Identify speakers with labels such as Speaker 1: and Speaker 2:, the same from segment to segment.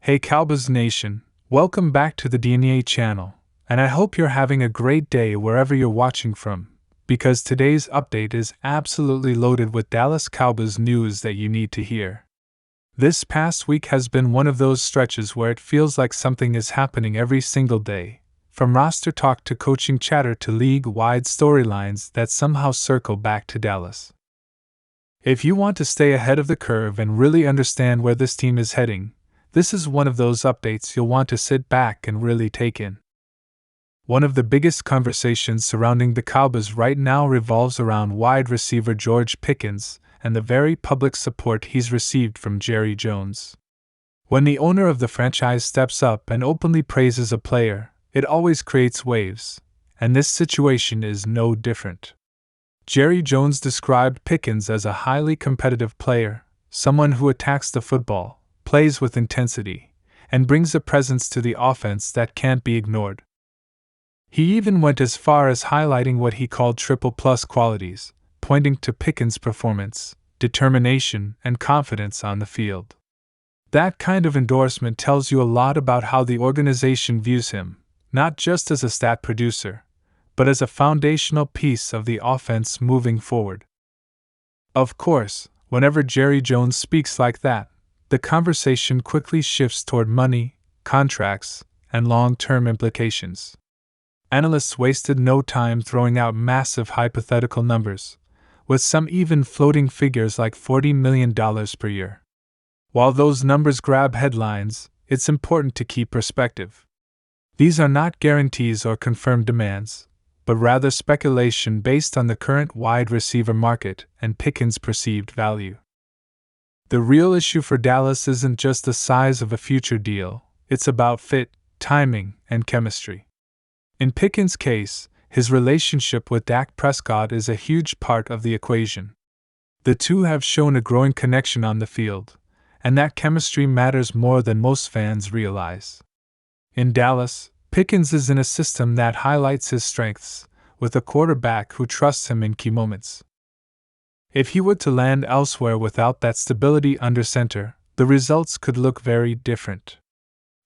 Speaker 1: Hey Cowboys Nation, welcome back to the DNEA channel, and I hope you're having a great day wherever you're watching from, because today's update is absolutely loaded with Dallas Cowboys news that you need to hear. This past week has been one of those stretches where it feels like something is happening every single day, from roster talk to coaching chatter to league-wide storylines that somehow circle back to Dallas. If you want to stay ahead of the curve and really understand where this team is heading, this is one of those updates you'll want to sit back and really take in. One of the biggest conversations surrounding the Cowboys right now revolves around wide receiver George Pickens and the very public support he's received from Jerry Jones. When the owner of the franchise steps up and openly praises a player, it always creates waves, and this situation is no different. Jerry Jones described Pickens as a highly competitive player, someone who attacks the football, plays with intensity, and brings a presence to the offense that can't be ignored. He even went as far as highlighting what he called triple plus qualities, pointing to Pickens' performance, determination, and confidence on the field. That kind of endorsement tells you a lot about how the organization views him, not just as a stat producer, but as a foundational piece of the offense moving forward. Of course, whenever Jerry Jones speaks like that, the conversation quickly shifts toward money, contracts, and long-term implications. Analysts wasted no time throwing out massive hypothetical numbers, with some even floating figures like $40 million per year. While those numbers grab headlines, it's important to keep perspective. These are not guarantees or confirmed demands, but rather speculation based on the current wide receiver market and Pickens' perceived value. The real issue for Dallas isn't just the size of a future deal, it's about fit, timing, and chemistry. In Pickens' case, his relationship with Dak Prescott is a huge part of the equation. The two have shown a growing connection on the field, and that chemistry matters more than most fans realize. In Dallas, Pickens is in a system that highlights his strengths, with a quarterback who trusts him in key moments. If he were to land elsewhere without that stability under center, the results could look very different.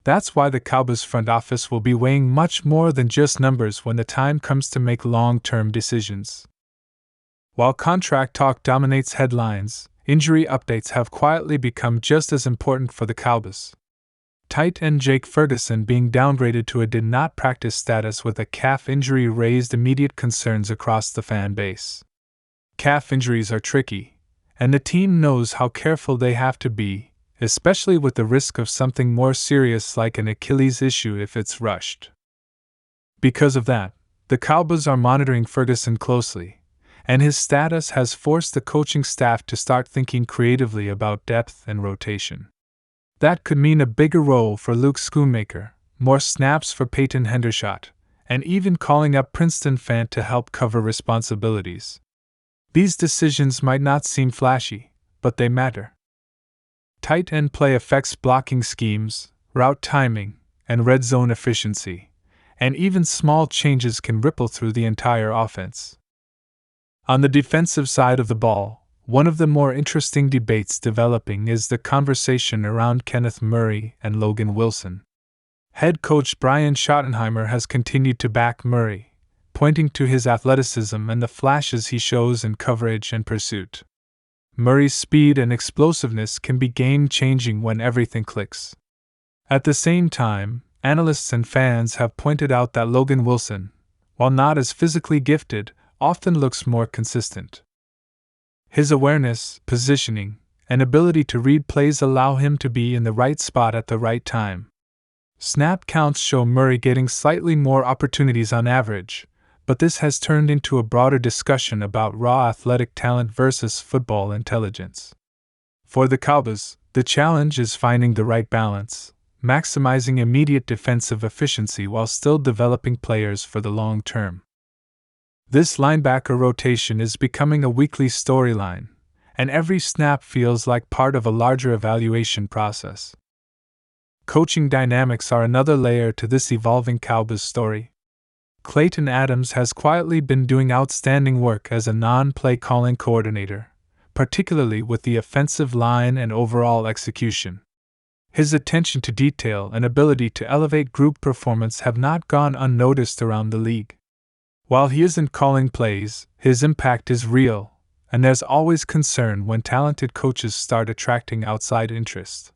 Speaker 1: That's why the Cowboys front office will be weighing much more than just numbers when the time comes to make long-term decisions. While contract talk dominates headlines, injury updates have quietly become just as important for the Cowboys. Tight end Jake Ferguson being downgraded to a did-not-practice status with a calf injury raised immediate concerns across the fan base. Calf injuries are tricky, and the team knows how careful they have to be, especially with the risk of something more serious like an Achilles issue if it's rushed. Because of that, the Cowboys are monitoring Ferguson closely, and his status has forced the coaching staff to start thinking creatively about depth and rotation. That could mean a bigger role for Luke Schoonmaker, more snaps for Peyton Hendershot, and even calling up Princeton Fant to help cover responsibilities. These decisions might not seem flashy, but they matter. Tight end play affects blocking schemes, route timing, and red zone efficiency, and even small changes can ripple through the entire offense. On the defensive side of the ball, one of the more interesting debates developing is the conversation around Kenneth Murray and Logan Wilson. Head coach Brian Schottenheimer has continued to back Murray, pointing to his athleticism and the flashes he shows in coverage and pursuit. Murray's speed and explosiveness can be game-changing when everything clicks. At the same time, analysts and fans have pointed out that Logan Wilson, while not as physically gifted, often looks more consistent. His awareness, positioning, and ability to read plays allow him to be in the right spot at the right time. Snap counts show Murray getting slightly more opportunities on average, but this has turned into a broader discussion about raw athletic talent versus football intelligence. For the Cowboys, the challenge is finding the right balance, maximizing immediate defensive efficiency while still developing players for the long term. This linebacker rotation is becoming a weekly storyline, and every snap feels like part of a larger evaluation process. Coaching dynamics are another layer to this evolving Cowboys story. Clayton Adams has quietly been doing outstanding work as a non-play calling coordinator, particularly with the offensive line and overall execution. His attention to detail and ability to elevate group performance have not gone unnoticed around the league. While he isn't calling plays, his impact is real, and there's always concern when talented coaches start attracting outside interest.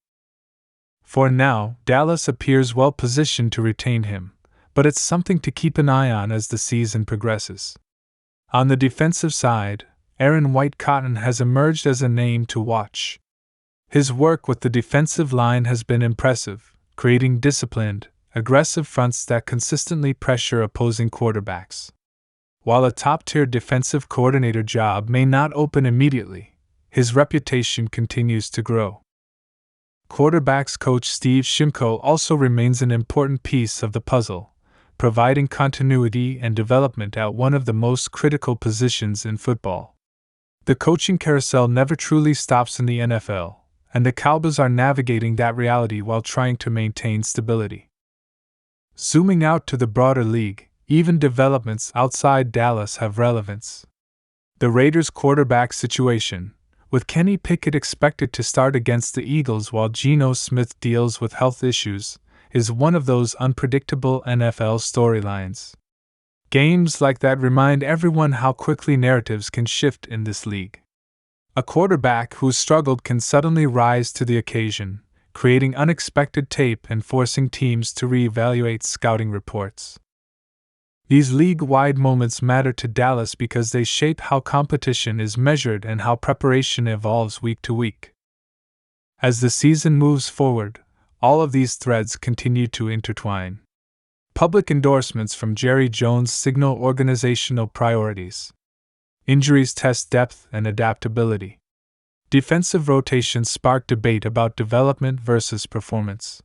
Speaker 1: For now, Dallas appears well positioned to retain him, but it's something to keep an eye on as the season progresses. On the defensive side, Aaron White-Cotton has emerged as a name to watch. His work with the defensive line has been impressive, creating disciplined, aggressive fronts that consistently pressure opposing quarterbacks. While a top-tier defensive coordinator job may not open immediately, his reputation continues to grow. Quarterbacks coach Steve Shimko also remains an important piece of the puzzle, providing continuity and development at one of the most critical positions in football. The coaching carousel never truly stops in the NFL, and the Cowboys are navigating that reality while trying to maintain stability. Zooming out to the broader league, even developments outside Dallas have relevance. The Raiders' quarterback situation, with Kenny Pickett expected to start against the Eagles while Geno Smith deals with health issues, is one of those unpredictable NFL storylines. Games like that remind everyone how quickly narratives can shift in this league. A quarterback who's struggled can suddenly rise to the occasion, creating unexpected tape and forcing teams to reevaluate scouting reports. These league-wide moments matter to Dallas because they shape how competition is measured and how preparation evolves week to week. As the season moves forward, all of these threads continue to intertwine. Public endorsements from Jerry Jones signal organizational priorities. Injuries test depth and adaptability. Defensive rotations spark debate about development versus performance.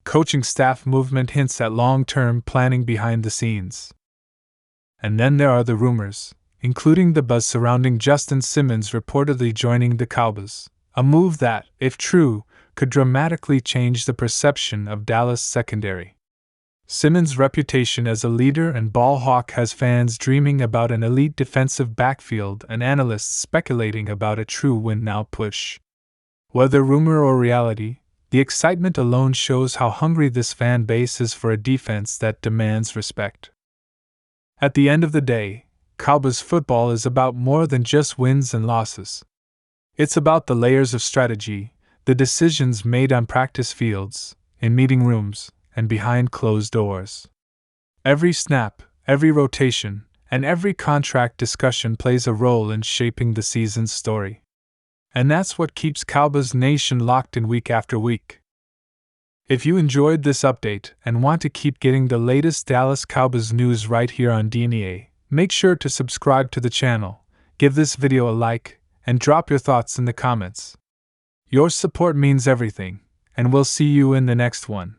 Speaker 1: Coaching staff movement hints at long-term planning behind the scenes. And then there are the rumors, including the buzz surrounding Justin Simmons reportedly joining the Cowboys, a move that, if true, could dramatically change the perception of Dallas' secondary. Simmons' reputation as a leader and ball hawk has fans dreaming about an elite defensive backfield and analysts speculating about a true win-now push. Whether rumor or reality, the excitement alone shows how hungry this fan base is for a defense that demands respect. At the end of the day, Cowboys football is about more than just wins and losses. It's about the layers of strategy, the decisions made on practice fields, in meeting rooms, and behind closed doors. Every snap, every rotation, and every contract discussion plays a role in shaping the season's story. And that's what keeps Cowboys Nation locked in week after week. If you enjoyed this update and want to keep getting the latest Dallas Cowboys news right here on DNEA, make sure to subscribe to the channel, give this video a like, and drop your thoughts in the comments. Your support means everything, and we'll see you in the next one.